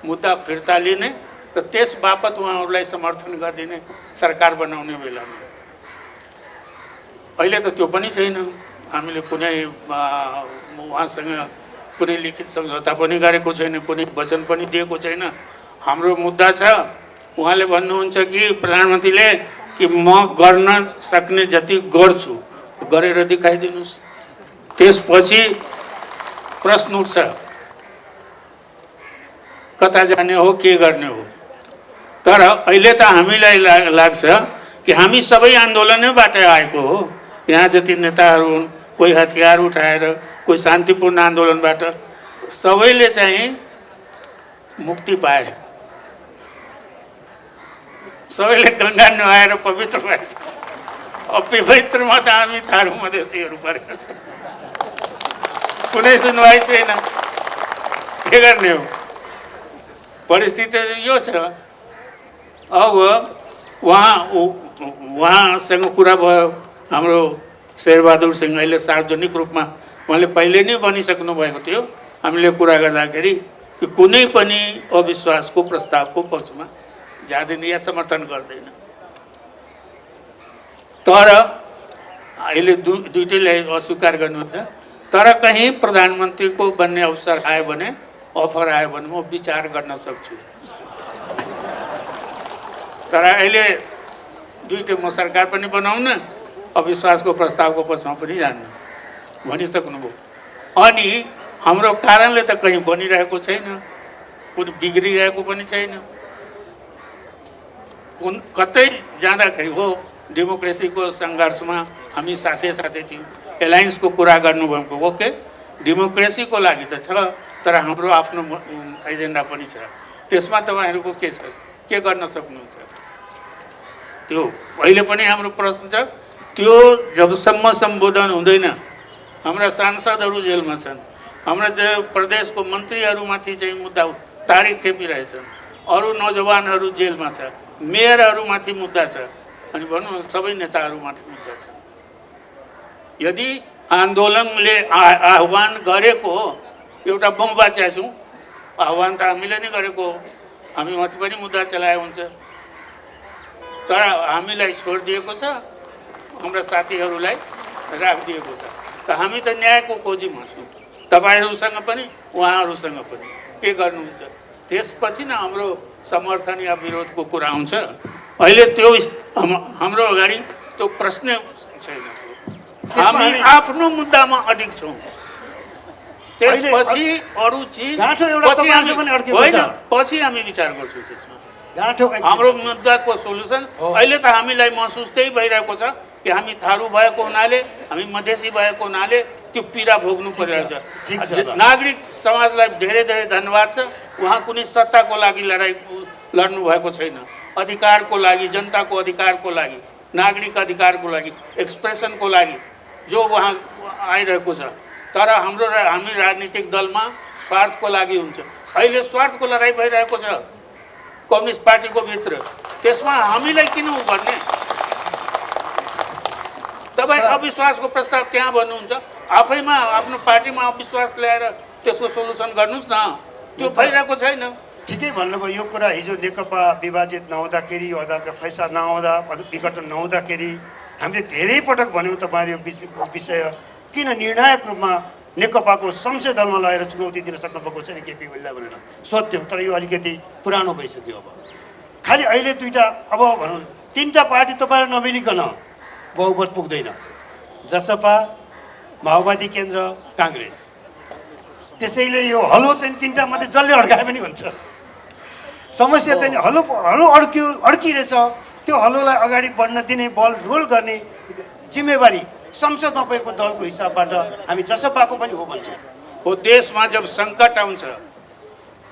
मुद्दा फिर्ता लिने र त्यस बापत उहाँहरूलाई समर्थन गरिदिने सरकार बनाउने बेलामा। अहिले त त्यो पनि छैन। हामीले कुनै उहाँसँग कुनै लिखित सम्झौता पनि गरेको छैन, कुनै वचन पनि दिएको छैन। हाम्रो मुद्दा छ, उहाँले भन्नुहुन्छ कि प्रधानमन्त्रीले कि म गर्न सक्ने जति गर्छु, गरेर देखाइदिनुहोस्। त्यसपछि प्रश्न उठ्छ कता जाने हो, के गर्ने हो। तर अहिले त हामीलाई लाग्छ कि हामी सबै आन्दोलनैबाट आएको हो। यहाँ जति नेताहरू हुन्, कोही हतियार उठाएर, कोही शान्तिपूर्ण आन्दोलनबाट, सबैले चाहिँ मुक्ति पाए, सबैले गङ्गा नुहाएर पवित्र भएछ। अपवित्रमा त हामी थारू मधेसीहरू परेका छौँ, कुनै सुनवाई छैन, के गर्ने हो? परिस्थिति यो छ। अब उहाँसँग कुरा भयो हाम्रो शेरबहादुर सिंह, अहिले सार्वजनिक रूपमा उहाँले पहिले नै भनिसक्नु भएको थियो हामीले कुरा गर्दाखेरि कि कुनै पनि अविश्वासको प्रस्तावको पक्षमा जाँदैन या समर्थन गर्दैन। तर अहिले दुईटैले अस्वीकार गर्नुहुन्छ। तर कहीँ प्रधानमन्त्रीको बन्ने अवसर आयो भने, अफर आयो भने म विचार गर्न सक्छु। तर अहिले दुईटै म सरकार पनि बनाउन, अविश्वासको प्रस्तावको पक्षमा पनि जान्न भनिसक्नुभयो। अनि हाम्रो कारणले त कहीँ बनिरहेको छैन, कुनै बिग्रिरहेको पनि छैन। कतै जाँदाखेरि हो डेमोक्रेसीको सङ्घर्षमा हामी साथै साथै थियौँ। एलायन्सको कुरा गर्नुभएको, ओके, डेमोक्रेसीको लागि त छ, तर हाम्रो आफ्नो एजेन्डा पनि छ। त्यसमा तपाईँहरूको के छ, के गर्न सक्नुहुन्छ? त्यो अहिले पनि हाम्रो प्रश्न छ। त्यो जबसम्म सम्बोधन हुँदैन, हाम्रा सांसदहरू जेलमा छन्, हाम्रा प्रदेशको मन्त्रीहरूमाथि चाहिँ मुद्दा तारिक खेपिरहेछन्, अरू नौजवानहरू जेलमा छ, मेयरहरूमाथि मुद्दा छ, अनि भनौँ सबै नेताहरूमाथि मुद्दा छ। यदि आन्दोलनले आह्वान गरेको एउटा बम बाच्याछौँ, आह्वान त हामीले नै गरेको हो, हामीमाथि पनि मुद्दा चलाए हुन्छ। तर हामीलाई छोडिदिएको छ, हाम्रा साथीहरूलाई राखिदिएको छ। त हामी त न्यायको खोजीमा छौँ, तपाईँहरूसँग पनि उहाँहरूसँग पनि। के गर्नुहुन्छ? त्यसपछि न हाम्रो समर्थन या विरोधको कुरा आउँछ। अहिले त्यो हाम्रो अगाडि त्यो प्रश्न छैन। हामी आफ्नो मुद्दामा अडिग छौँ। त्यसपछि अरू चिज पछि हामी विचार गर्छौँ। त्यसमा हाम्रो मुद्दाको सोल्युसन अहिले त हामीलाई महसुस त्यही भइरहेको छ कि हामी थारू भएको हुनाले, हामी मधेसी भएको हुनाले त्यो पीडा भोग्नु परिरहेको छ। नागरिक समाजलाई धेरै धेरै धन्यवाद छ। उहाँ कुनै सत्ताको लागि लडाइँ लड्नु भएको छैन, अधिकारको लागि, जनताको अधिकारको लागि, नागरिक अधिकारको लागि, एक्सप्रेसनको लागि जो उहाँ आइरहेको छ। तर हामी राजनीतिक दलमा स्वार्थको लागि हुन्छ। अहिले स्वार्थको लडाइँ भइरहेको छ कम्युनिस्ट पार्टीको भित्र। त्यसमा हामीलाई किन उ गर्ने? तपाईँ अविश्वासको प्रस्ताव त्यहाँ भन्नुहुन्छ, आफैमा आफ्नो पार्टीमा अविश्वास ल्याएर त्यसको सोल्युसन गर्नुहोस् न। त्यो भइरहेको छैन। ठिकै भन्नुभयो। यो कुरा हिजो नेकपा विभाजित नहुँदाखेरि, अदालतका फैसला नआउँदा, विघटन नहुँदाखेरि हामीले धेरै पटक भन्यौँ तपाईँहरू यो विषय किन निर्णायक रूपमा नेकपाको संसदीय दलमा लगेर चुनौती दिन सक्नुभएको छैन केपी ओलीलाई भनेर सोध्थ्यौँ। तर यो अलिकति पुरानो भइसक्यो। अब खालि अहिले दुईवटा, अब भनौँ तिनवटा पार्टी तपाईँहरू नमिलिकन बहुमत पुग्दैन। जसपा, माओवादी केन्द्र, काङ्ग्रेस। त्यसैले यो हलो चाहिँ तिनवटा मध्ये जसले अड्काए पनि हुन्छ। समस्या चाहिँ हलो अड्किरहेछ। त्यो हलोलाई अगाडि बढ्न दिने, बल रोल गर्ने जिम्मेवारी संसदमा भएको दलको हिसाबबाट हामी जसपाको पनि हो भन्छौँ। हो, देशमा जब सङ्कट आउँछ,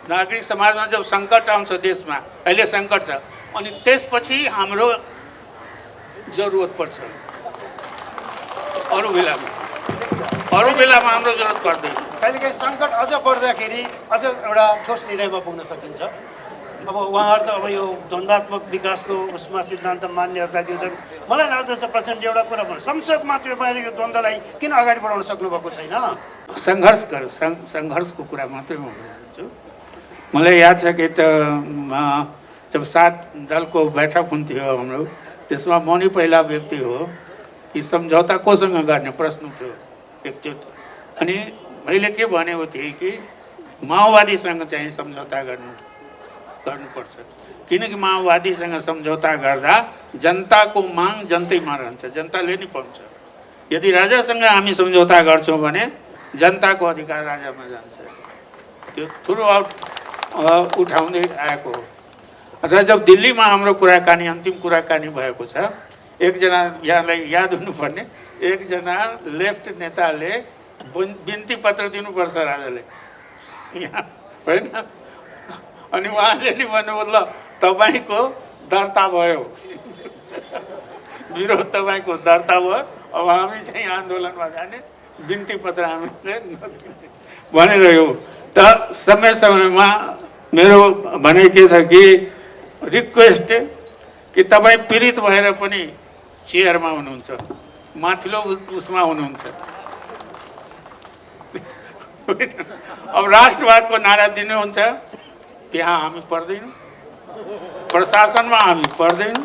नागरिक समाजमा जब सङ्कट आउँछ, देशमा अहिले सङ्कट छ, अनि त्यसपछि हाम्रो जरुरत पर्छ। अरू बेलामा हाम्रो जरुरत पर्दैन। कहिलेकाहीँ सङ्कट अझ बढ्दाखेरि अझ एउटा ठोस निर्णयमा पुग्न सकिन्छ। अब उहाँहरू त अब यो द्वन्द्वात्मक विकासको उसमा सिद्धान्त मान्नेहरूका दिन्छन्। मलाई लाग्दछ प्रचण्डजी एउटा कुरा भन्नु, संसदमा त्यो बाहिर यो द्वन्द्वलाई किन अगाडि बढाउन सक्नुभएको छैन? सङ्घर्षको कुरा मात्रै म भन्छु। मलाई याद छ कि जब 7 दलको बैठक हुन्थ्यो हाम्रो, त्यसमा म नै पहिला व्यक्ति हो कि सम्झौता कोसँग गर्ने प्रश्न थियो एकचोटि। अनि मैले के भनेको थिएँ कि माओवादीसँग चाहिँ सम्झौता गर्नुपर्छ, किनकि माओवादीसँग सम्झौता गर्दा जनताको माग जनतैमा रहन्छ, जनताले नै पाउँछ। यदि राजासँग हामी सम्झौता गर्छौँ भने जनताको अधिकार राजामा जान्छ। त्यो थ्रु आउट उठाउँदै आएको हो। र जब दिल्लीमा हाम्रो कुराकानी अन्तिम कुराकानी भएको छ, एकजना यहाँलाई याद हुनुपर्ने, एकजना लेफ्ट नेताले बिन्ती पत्र दिनुपर्छ राजाले यहाँ, होइन? अनि उहाँले नि भन्नुभयो ल तपाईँको दर्ता भयो, विरोध तपाईँको दर्ता भयो, अब हामी चाहिँ आन्दोलनमा जाने, बिन्ती पत्र हामीले भनेर यो। त समय समयमा मेरो भनाइ के छ कि रिक्वेस्ट कि तपाईँ पीडित भएर पनि चेयरमा हुनुहुन्छ, माथिल्लो उसमा हुनुहुन्छ। अब राष्ट्रवादको नारा दिनुहुन्छ, त्यहाँ हामी पर्दैनौँ, प्रशासनमा हामी पर्दैनौँ,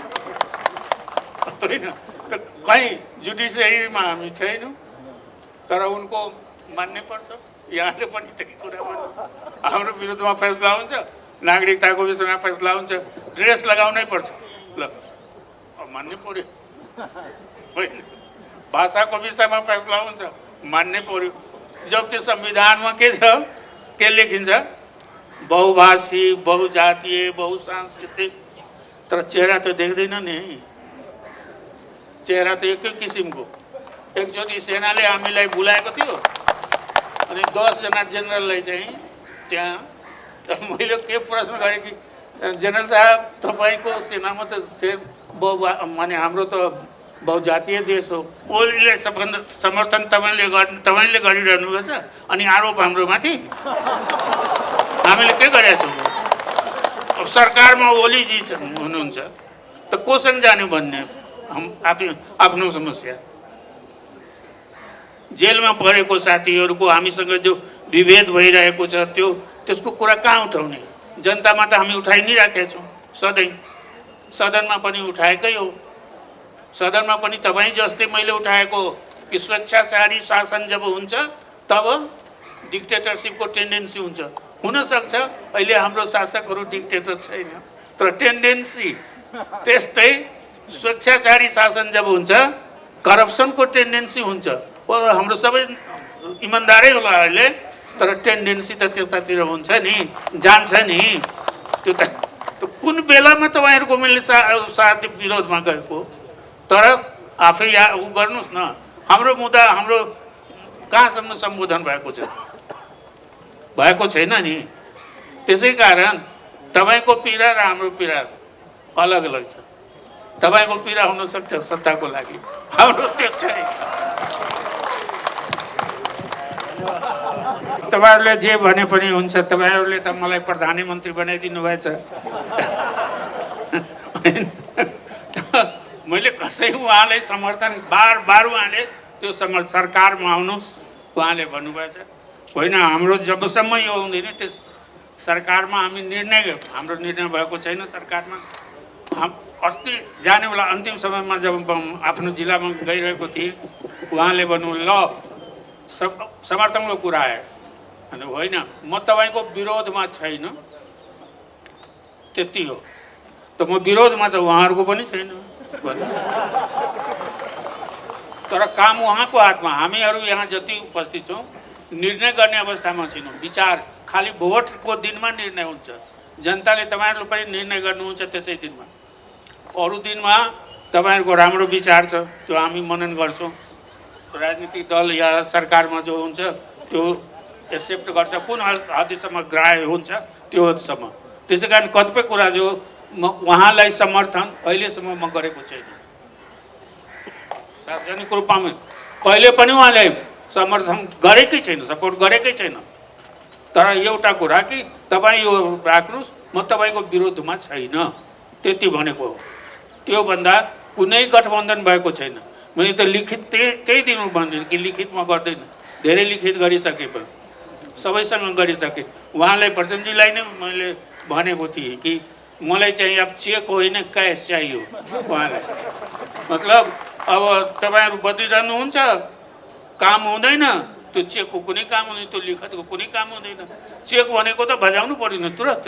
होइन? त कहीँ जुडिसियरीमा हामी छैनौँ, तर उनको मान्नै पर्छ। यहाँले पनि त्यही कुरा भन्नु, हाम्रो विरुद्धमा फैसला हुन्छ, नागरिकताको विषयमा फैसला हुन्छ, ड्रेस लगाउनै पर्छ, ल अब मान्नै पर्यो, होइन? भाषाको विषयमा फैसला हुन्छ, मान्नै पर्यो। जबकि संविधानमा के छ, के लेखिन्छ? बहुभाषी, बहुजातीय, बहुसांस्कृतिक। तर चेहरा त देख्दैन नि, चेहरा त एकै किसिमको। एकचोटि सेनाले हामीलाई बोलाएको थियो, अनि 10 जना जेनरललाई चाहिँ त्यहाँ मैले के प्रश्न गरेँ कि जेनरल साहब तपाईँको सेनामा त माने हाम्रो त बहुजातीय देश हो, ओलीले समर्थन तपाईँले गरिरहनु भएको छ, अनि आरोप हाम्रो माथि हामीले के गरेका छौँ? अब सरकारमा ओलीजी हुनुहुन्छ त कोसँग जाने भन्ने आफ्नो समस्या। जेलमा परेको साथीहरूको हामीसँग जो विभेद भइरहेको छ त्यसको कुरा कहाँ उठाउने? जनतामा त हामी उठाइ नै राखेका छौँ सधैँ, सदनमा पनि उठाएकै हो। सदनमा पनि तपाईँ जस्तै मैले उठाएको कि स्वेच्छाचारी शासन जब हुन्छ तब डिक्टेटरसिपको टेन्डेन्सी हुन्छ। हुनसक्छ अहिले हाम्रो शासकहरू डिक्टेटर छैन, तर टेन्डेन्सी त्यस्तै स्वेच्छाचारी शासन जब हुन्छ करप्सनको टेन्डेन्सी हुन्छ। हाम्रो सबै इमान्दारै होला अहिले, तर टेन्डेन्सी त त्यतातिर हुन्छ नि, जान्छ नि। त्यो त कुन बेलामा तपाईँहरूको मैले साथ विरोधमा गएको, तर आफै ऊ गर्नुहोस् न, हाम्रो मुद्दा हाम्रो कहाँसम्म सम्बोधन भएको छ? भएको छैन नि। त्यसै कारण तपाईँको पीडा र हाम्रो पीडा अलग अलग छ। तपाईँको पीडा हुनसक्छ सत्ताको लागि, हाम्रो त्यो छैन। तपाईँहरूले जे भने पनि हुन्छ, तपाईँहरूले त मलाई प्रधानमन्त्री बनाइदिनु भएछ। मैले कसै उहाँलाई समर्थन बार उहाँले त्यो सरकारमा आउनुहोस् उहाँले भन्नुभएछ, होइन हाम्रो जबसम्म यो हुँदैन त्यस सरकारमा हामी हाम्रो निर्णय भएको छैन सरकारमा। अस्ति जाने बेला अन्तिम समयमा जब आफ्नो जिल्लामा गइरहेको थिएँ, उहाँले भन्नु ल समर्थनको कुरा आयो, अनि होइन म तपाईँको विरोधमा छैन, त्यति हो। त म विरोधमा त उहाँहरूको पनि छैन, तर काम उहाँको हातमा। हामीहरू यहाँ जति उपस्थित छौँ निर्णय गर्ने अवस्थामा छैनौँ। विचार खालि भोटको दिनमा निर्णय हुन्छ, जनताले तपाईँहरूले पनि निर्णय गर्नुहुन्छ त्यसै दिनमा। अरू दिनमा तपाईँहरूको राम्रो विचार छ त्यो हामी मनन गर्छौँ, राजनीतिक दल या सरकारमा जो हुन्छ त्यो एक्सेप्ट गर्छ, कुन हदसम्म ग्राह्य हुन्छ त्यो हदसम्म। त्यसै कारण कतिपय कुरा जो उहाँलाई समर्थन अहिलेसम्म म गरेको छैन, सार्वजनिक रूपमा कहिले पनि उहाँले समर्थन गरेकै छैन, सपोर्ट गरेकै छैन। तर एउटा कुरा कि तपाईँ यो राख्नुहोस्, म तपाईँको विरोधमा छैन, त्यति भनेको हो। त्योभन्दा कुनै गठबन्धन भएको छैन। मैले त लिखित त्यही दिनु भन्दैन कि लिखित म गर्दैन, धेरै लिखित गरिसके पनि सबैसँग गरिसकेँ। उहाँलाई प्रचण्डजीलाई नै मैले भनेको थिएँ कि मलाई चाहिँ अब चेक होइन क्यास चाहियो उहाँलाई। मतलब अब तपाईँहरू बदलिरहनुहुन्छ, काम हुँदैन, त्यो चेकको कुनै काम हुँदैन, त्यो लिखतको कुनै काम हुँदैन। चेक भनेको त भजाउनु पर्दैन तुरत,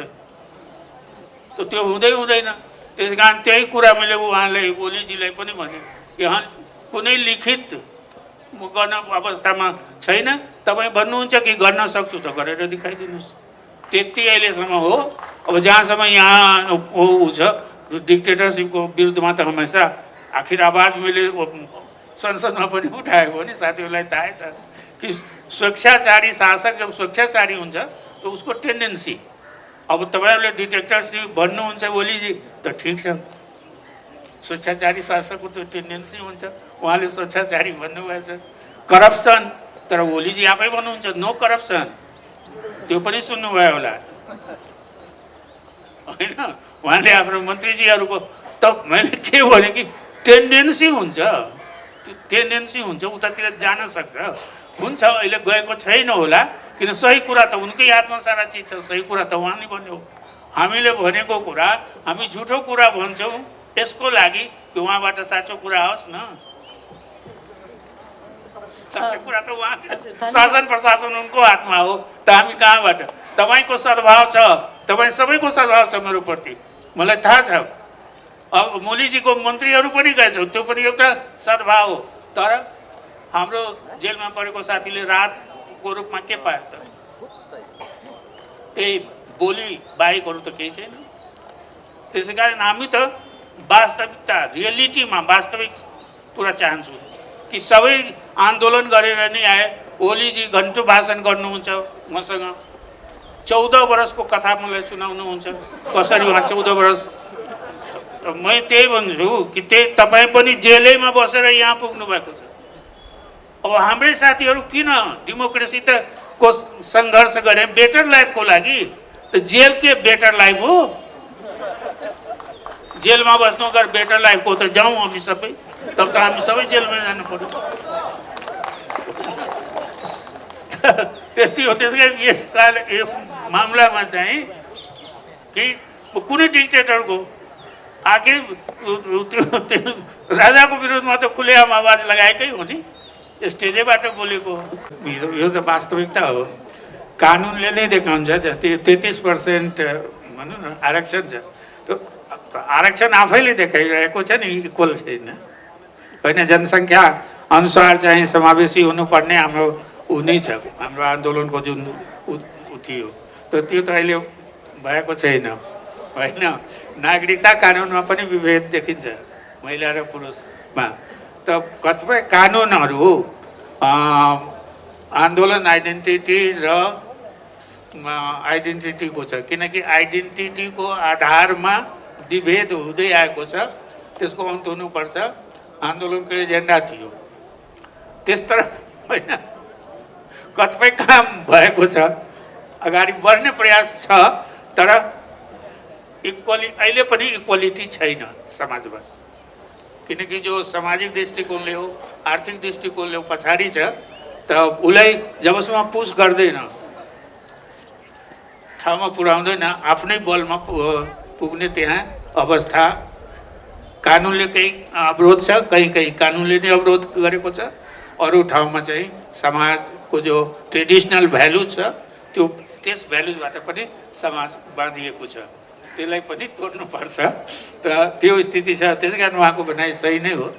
त त्यो हुँदैन। त्यस कारण त्यही कुरा मैले उहाँलाई ओलीजीलाई पनि भने, यहाँ कुनै लिखित म गर्न अवस्थामा छैन। तपाईँ भन्नुहुन्छ कि गर्न सक्छु त गरेर देखाइदिनुहोस्, त्यति अहिलेसम्म हो। अब जहाँसम्म यहाँ वो छ डिक्टेटरसिपको विरुद्धमा त हमेसा आखिर आवाज मैले संसदमा पनि उठाएको हो नि, साथीहरूलाई थाहै छ कि स्वेच्छाचारी शासक जब स्वेच्छाचारी हुन्छ तो उसको टेन्डेन्सी, अब तपाईँहरूले डिक्टेटरसिप भन्नुहुन्छ ओलीजी त ठिक छ, स्वेच्छाचारी शासकको त्यो टेन्डेन्सी हुन्छ, उहाँले स्वेच्छाचारी भन्नुभएछ। करप्सन, तर ओलीजी आफै भन्नुहुन्छ नो करप्सन, त्यो पनि सुन्नुभयो होला होइन, उहाँले आफ्नो मन्त्रीजीहरूको। त मैले के भने कि टेन्डेन्सी हुन्छ, टेन्डेन्सी हुन्छ, उतातिर जान सक्छ, हुन्छ अहिले गएको छैन होला, किन सही कुरा त उनकै हातमा सारा चिज छ, सही कुरा त उहाँले भन्यो। हामीले भनेको कुरा हामी झुठो कुरा भन्छौँ यसको लागि कि उहाँबाट साँचो कुरा आओस् न। साँचो कुरा त उहाँ शासन प्रशासन उनको हातमा हो, त हामी कहाँबाट? तपाईँको सद्भाव छ, तपाईँ सबैको सद्भाव छ मेरो प्रति, मलाई थाहा छ। अब मोलीजीको मन्त्रीहरू पनि गएछ, त्यो पनि एउटा सद्भाव हो, तर हाम्रो जेलमा परेको साथीले राहतको रूपमा के पायो त? त्यही बोली बाहेकहरू त केही छैन। त्यसै कारण हामी त वास्तविकता, रियलिटीमा वास्तविक कुरा चाहन्छु कि सबै आन्दोलन गरेर नै आए। ओलीजी घन्टो भाषण गर्नुहुन्छ मसँग, 14 वर्षको कथा मलाई सुनाउनुहुन्छ, कसरी उहाँ 14 वर्ष। त म त्यही भन्छु कि त्यही तपाईँ पनि जेलैमा बसेर यहाँ पुग्नु भएको छ। अब हाम्रै साथीहरू किन डेमोक्रेसी त को सङ्घर्ष गरे बेटर लाइफको लागि, त जेल के बेटर लाइफ हो? जेलमा बस्नु अगर बेटर लाइफको त जाउँ हामी सबै, तब त हामी सबै जेलमा जानु पर्यो। त्यति हो। त्यसै यस मामलामा चाहिँ कि कुनै डिक्टेटरको आखिर राजाको विरुद्धमा त खुलेआम आवाज लगाएकै हो नि, स्टेजैबाट बोलेको। यो त वास्तविकता हो, कानुनले नै देखाउँछ। जस्तै 33% भनौँ न आरक्षण छ, त्यो आरक्षण आफैले देखाइरहेको छ नि इक्वल छैन होइन। जनसङ्ख्या अनुसार चाहिँ समावेशी हुनुपर्ने हाम्रो ऊ नै छ, हाम्रो आन्दोलनको जुन ऊ थियो, त्यो त अहिले भएको छैन होइन। नागरिकता कानुनमा पनि विभेद देखिन्छ महिला र पुरुषमा। त कतिपय कानुनहरू आन्दोलन आइडेन्टिटी र आइडेन्टिटीको छ, किनकि आइडेन्टिटीको आधारमा विभेद हुँदै आएको छ, त्यसको अन्त हुनुपर्छ। आन्दोलनको एजेन्डा थियो त्यस तरह होइन। कतिपय काम भएको छ, अगाडि बढ्ने प्रयास छ, तर अहिले पनि इक्वालिटी छैन समाजमा, किनकि जो सामाजिक दृष्टिकोणले हो, आर्थिक दृष्टिकोणले हो पछाडि छ। त उसलाई जबसम्म पुस गर्दैन, ठाउँमा पुर्याउँदैन, आफ्नै बलमा पुग्ने त्यहाँ अवस्था। कानुनले केही अवरोध छ, कहीँ कानुनले नै अवरोध गरेको छ, अरू ठाउँमा चाहिँ समाजको जो ट्रेडिसनल भ्यालु छ त्यस भ्यालुजबाट पनि समाज बाँधिएको छ, त्यसलाई पनि तोड्नुपर्छ। त त्यो स्थिति छ, त्यसै कारण उहाँको भनाइ सही नै हो।